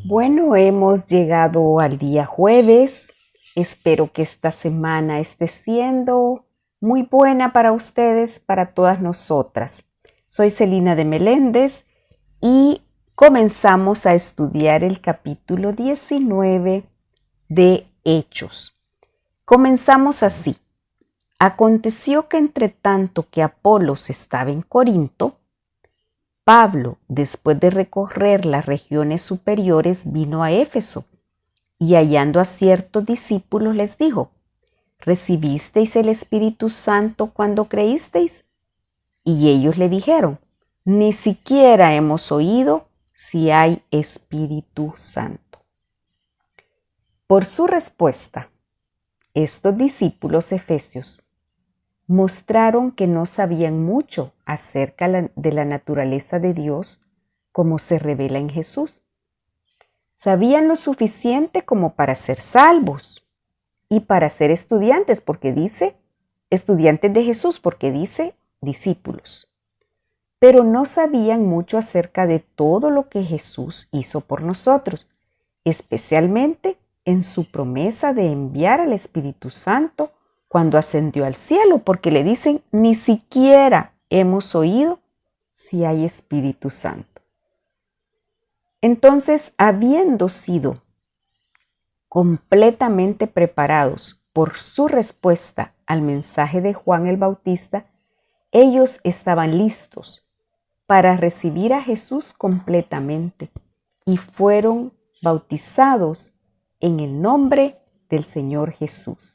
Bueno, hemos llegado al día jueves. Espero que esta semana esté siendo muy buena para ustedes, para todas nosotras. Soy Celina de Meléndez y comenzamos a estudiar el capítulo 19 de Hechos. Comenzamos así. Aconteció que entre tanto que Apolos estaba en Corinto, Pablo, después de recorrer las regiones superiores, vino a Éfeso y hallando a ciertos discípulos les dijo: ¿Recibisteis el Espíritu Santo cuando creísteis? Y ellos le dijeron: Ni siquiera hemos oído si hay Espíritu Santo. Por su respuesta, estos discípulos efesios mostraron que no sabían mucho acerca de la naturaleza de Dios como se revela en Jesús. Sabían lo suficiente como para ser salvos y para ser estudiantes, porque dice estudiantes de Jesús, porque dice discípulos. Pero no sabían mucho acerca de todo lo que Jesús hizo por nosotros, especialmente en su promesa de enviar al Espíritu Santo cuando ascendió al cielo, porque le dicen: ni siquiera hemos oído si hay Espíritu Santo. Entonces, habiendo sido completamente preparados por su respuesta al mensaje de Juan el Bautista, ellos estaban listos para recibir a Jesús completamente y fueron bautizados en el nombre del Señor Jesús.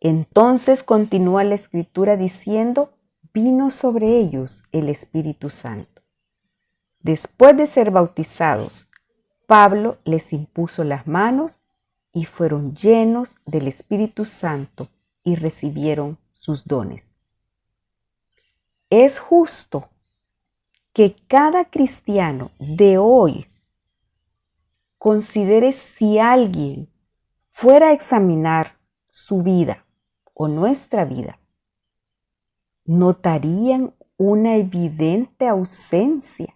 Entonces continúa la Escritura diciendo: vino sobre ellos el Espíritu Santo. Después de ser bautizados, Pablo les impuso las manos y fueron llenos del Espíritu Santo y recibieron sus dones. Es justo que cada cristiano de hoy considere si alguien fuera a examinar su vida o nuestra vida, notarían una evidente ausencia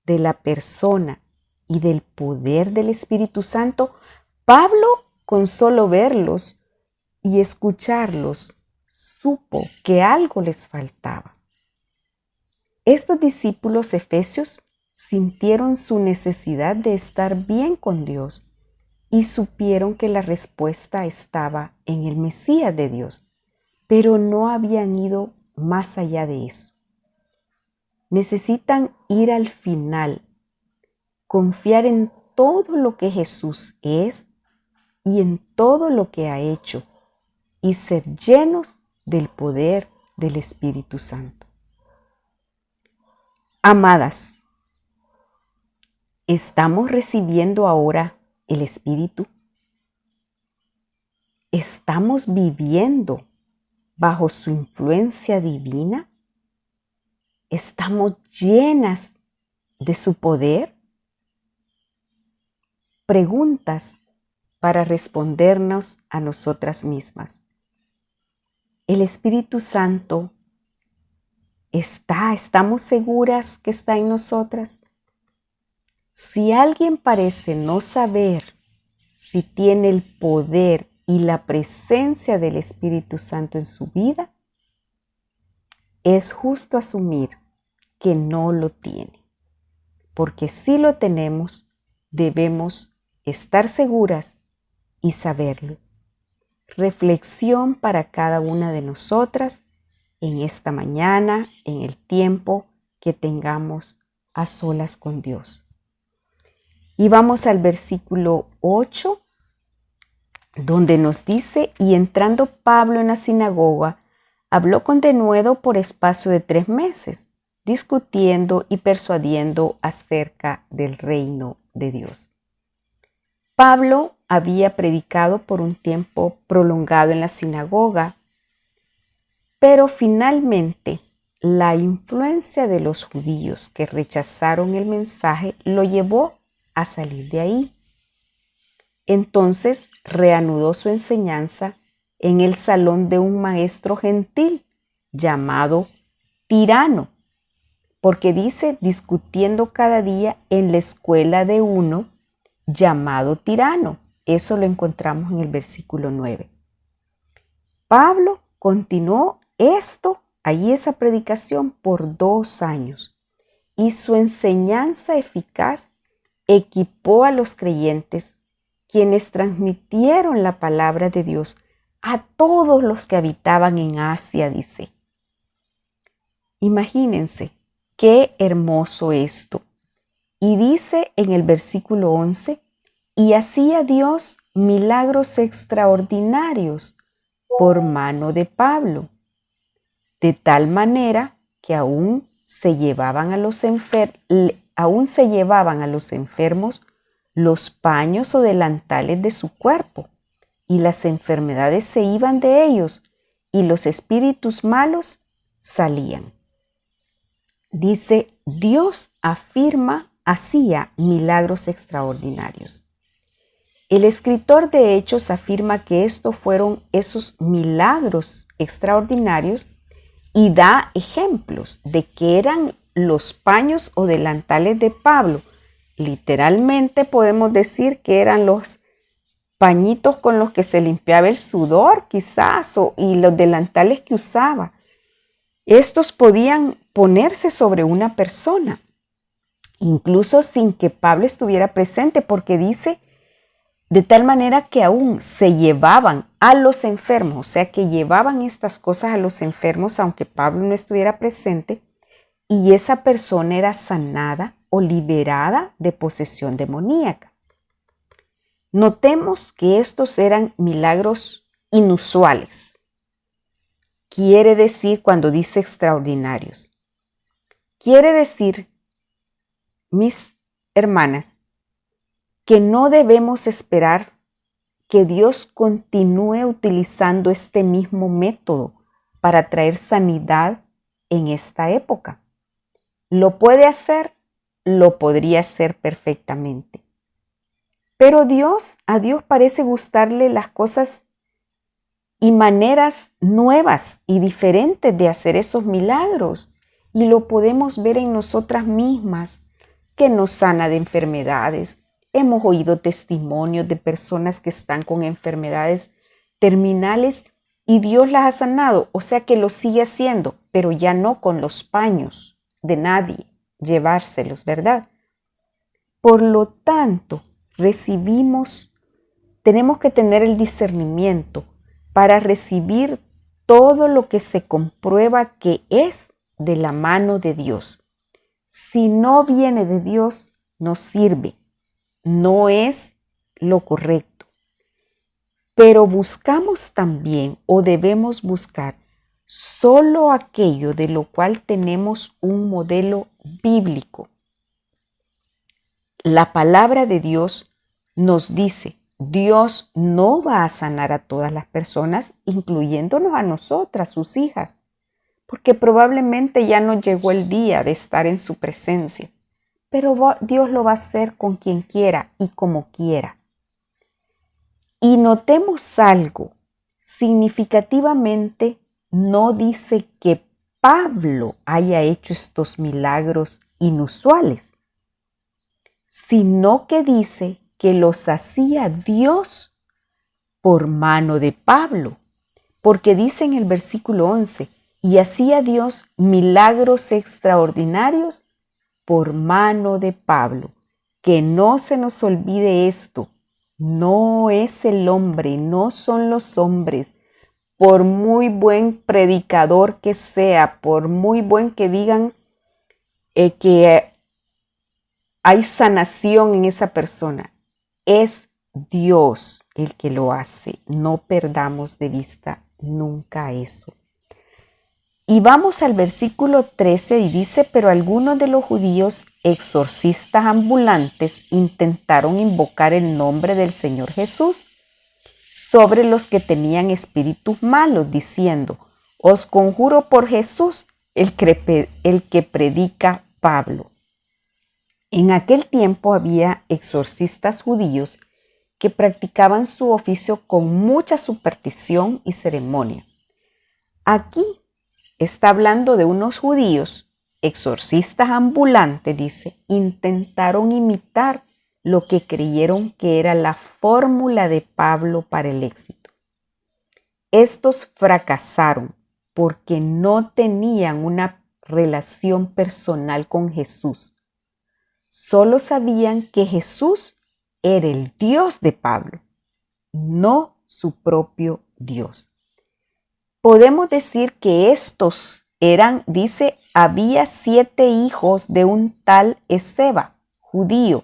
de la persona y del poder del Espíritu Santo. Pablo, con solo verlos y escucharlos, supo que algo les faltaba. Estos discípulos efesios sintieron su necesidad de estar bien con Dios y supieron que la respuesta estaba en el Mesías de Dios, pero no habían ido más allá de eso. Necesitan ir al final, confiar en todo lo que Jesús es y en todo lo que ha hecho y ser llenos del poder del Espíritu Santo. Amadas, ¿estamos recibiendo ahora el Espíritu? ¿Estamos viviendo bajo su influencia divina? ¿Estamos llenas de su poder? Preguntas para respondernos a nosotras mismas. ¿El Espíritu Santo estamos seguras que está en nosotras? Si alguien parece no saber si tiene el poder y la presencia del Espíritu Santo en su vida, es justo asumir que no lo tiene, porque si lo tenemos, debemos estar seguras y saberlo. Reflexión para cada una de nosotras en esta mañana, en el tiempo que tengamos a solas con Dios. Y vamos al versículo 8, donde nos dice: y entrando Pablo en la sinagoga, habló con denuedo por espacio de 3 meses, discutiendo y persuadiendo acerca del reino de Dios. Pablo había predicado por un tiempo prolongado en la sinagoga, pero finalmente la influencia de los judíos que rechazaron el mensaje lo llevó a salir de ahí. Entonces reanudó su enseñanza en el salón de un maestro gentil llamado Tirano, porque dice: discutiendo cada día en la escuela de uno llamado tirano. Eso lo encontramos en el versículo 9. Pablo continuó esa predicación por 2 años, y su enseñanza eficaz equipó a los creyentes, quienes transmitieron la palabra de Dios a todos los que habitaban en Asia, dice. Imagínense, qué hermoso esto. Y dice en el versículo 11, y hacía Dios milagros extraordinarios por mano de Pablo, de tal manera que aún se llevaban a los enfermos los paños o delantales de su cuerpo, y las enfermedades se iban de ellos, y los espíritus malos salían. Dice, Dios hacía milagros extraordinarios. El escritor de Hechos afirma que estos fueron esos milagros extraordinarios y da ejemplos de que eran los paños o delantales de Pablo. Literalmente podemos decir que eran los pañitos con los que se limpiaba el sudor quizás y los delantales que usaba. Estos podían ponerse sobre una persona, incluso sin que Pablo estuviera presente, porque dice de tal manera que aún se llevaban a los enfermos, o sea que llevaban estas cosas a los enfermos aunque Pablo no estuviera presente, y esa persona era sanada o liberada de posesión demoníaca. Notemos que estos eran milagros inusuales. Quiere decir, cuando dice extraordinarios, quiere decir, mis hermanas, que no debemos esperar que Dios continúe utilizando este mismo método para traer sanidad en esta época. ¿Lo puede hacer? Lo podría hacer perfectamente. Pero a Dios parece gustarle las cosas y maneras nuevas y diferentes de hacer esos milagros. Y lo podemos ver en nosotras mismas, que nos sana de enfermedades. Hemos oído testimonios de personas que están con enfermedades terminales y Dios las ha sanado. O sea que lo sigue haciendo, pero ya no con los paños de nadie, llevárselos, ¿verdad? Por lo tanto, tenemos que tener el discernimiento para recibir todo lo que se comprueba que es de la mano de Dios. Si no viene de Dios, no sirve. No es lo correcto. Pero buscamos también o debemos buscar solo aquello de lo cual tenemos un modelo bíblico. La palabra de Dios nos dice, Dios no va a sanar a todas las personas, incluyéndonos a nosotras, sus hijas, porque probablemente ya no llegó el día de estar en su presencia. Pero Dios lo va a hacer con quien quiera y como quiera. Y notemos algo, significativamente no dice que Pablo haya hecho estos milagros inusuales, sino que dice que los hacía Dios por mano de Pablo, porque dice en el versículo 11, y hacía Dios milagros extraordinarios por mano de Pablo. Que no se nos olvide esto, no es el hombre, no son los hombres, por muy buen predicador que sea, por muy buen que digan que hay sanación en esa persona, es Dios el que lo hace. No perdamos de vista nunca eso. Y vamos al versículo 13 y dice, pero algunos de los judíos exorcistas ambulantes intentaron invocar el nombre del Señor Jesús sobre los que tenían espíritus malos, diciendo, os conjuro por Jesús, el que predica Pablo. En aquel tiempo había exorcistas judíos que practicaban su oficio con mucha superstición y ceremonia. Aquí está hablando de unos judíos, exorcistas ambulantes, dice, intentaron imitar lo que creyeron que era la fórmula de Pablo para el éxito. Estos fracasaron porque no tenían una relación personal con Jesús. Solo sabían que Jesús era el Dios de Pablo, no su propio Dios. Podemos decir que estos eran, dice, había 7 hijos de un tal Esceva, judío,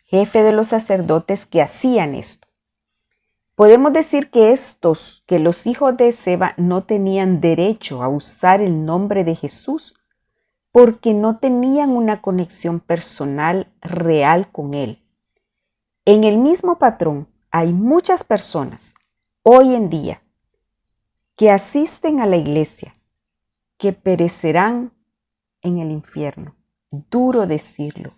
jefe de los sacerdotes que hacían esto. Podemos decir que los hijos de Esceva no tenían derecho a usar el nombre de Jesús porque no tenían una conexión personal real con él. En el mismo patrón hay muchas personas hoy en día que asisten a la iglesia, que perecerán en el infierno. Duro decirlo,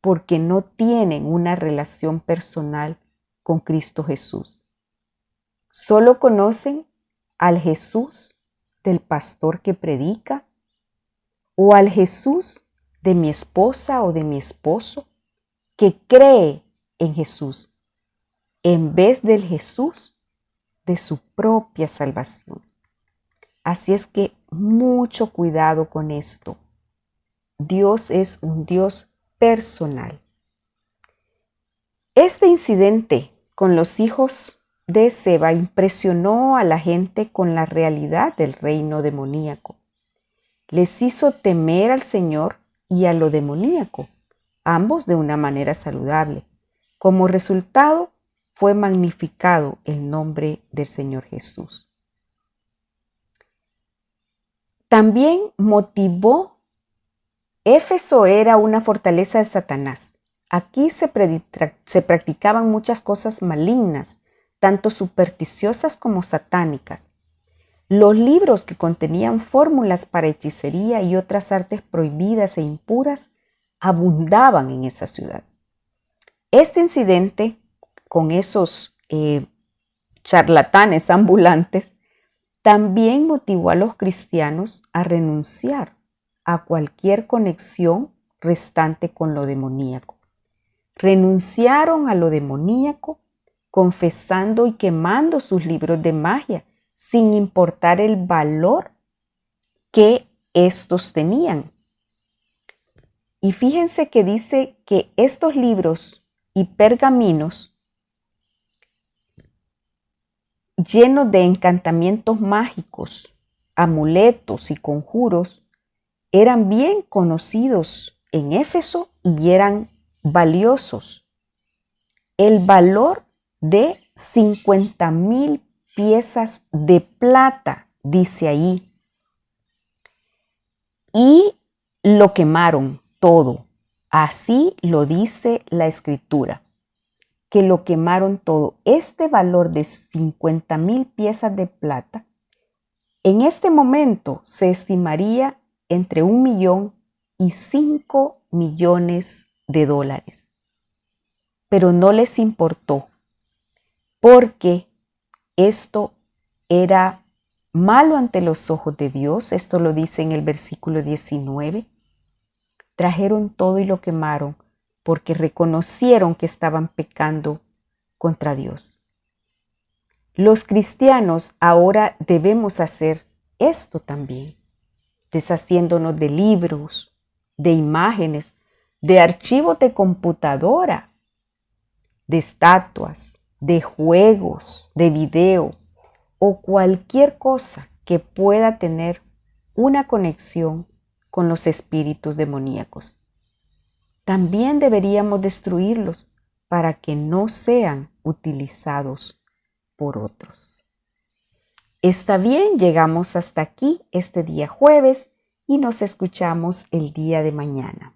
porque no tienen una relación personal con Cristo Jesús. Solo conocen al Jesús del pastor que predica o al Jesús de mi esposa o de mi esposo que cree en Jesús en vez del Jesús de su propia salvación. Así es que mucho cuidado con esto. Dios es un Dios personal. Este incidente con los hijos de Esceva impresionó a la gente con la realidad del reino demoníaco. Les hizo temer al Señor y a lo demoníaco, ambos de una manera saludable. Como resultado, fue magnificado el nombre del Señor Jesús. También motivó, Éfeso era una fortaleza de Satanás. Aquí se practicaban muchas cosas malignas, tanto supersticiosas como satánicas. Los libros que contenían fórmulas para hechicería y otras artes prohibidas e impuras abundaban en esa ciudad. Este incidente con esos charlatanes ambulantes también motivó a los cristianos a renunciar a cualquier conexión restante con lo demoníaco. Renunciaron a lo demoníaco, confesando y quemando sus libros de magia, sin importar el valor que estos tenían. Y fíjense que dice que estos libros y pergaminos llenos de encantamientos mágicos, amuletos y conjuros eran bien conocidos en Éfeso y eran valiosos. El valor de 50,000 piezas de plata, dice ahí. Y lo quemaron todo. Así lo dice la Escritura, que lo quemaron todo. Este valor de 50,000 piezas de plata, en este momento se estimaría entre 1 millón y 5 millones de dólares. Pero no les importó, porque esto era malo ante los ojos de Dios. Esto lo dice en el versículo 19. Trajeron todo y lo quemaron porque reconocieron que estaban pecando contra Dios. Los cristianos ahora debemos hacer esto también, deshaciéndonos de libros, de imágenes, de archivos de computadora, de estatuas, de juegos, de video o cualquier cosa que pueda tener una conexión con los espíritus demoníacos. También deberíamos destruirlos para que no sean utilizados por otros. Está bien, llegamos hasta aquí este día jueves y nos escuchamos el día de mañana.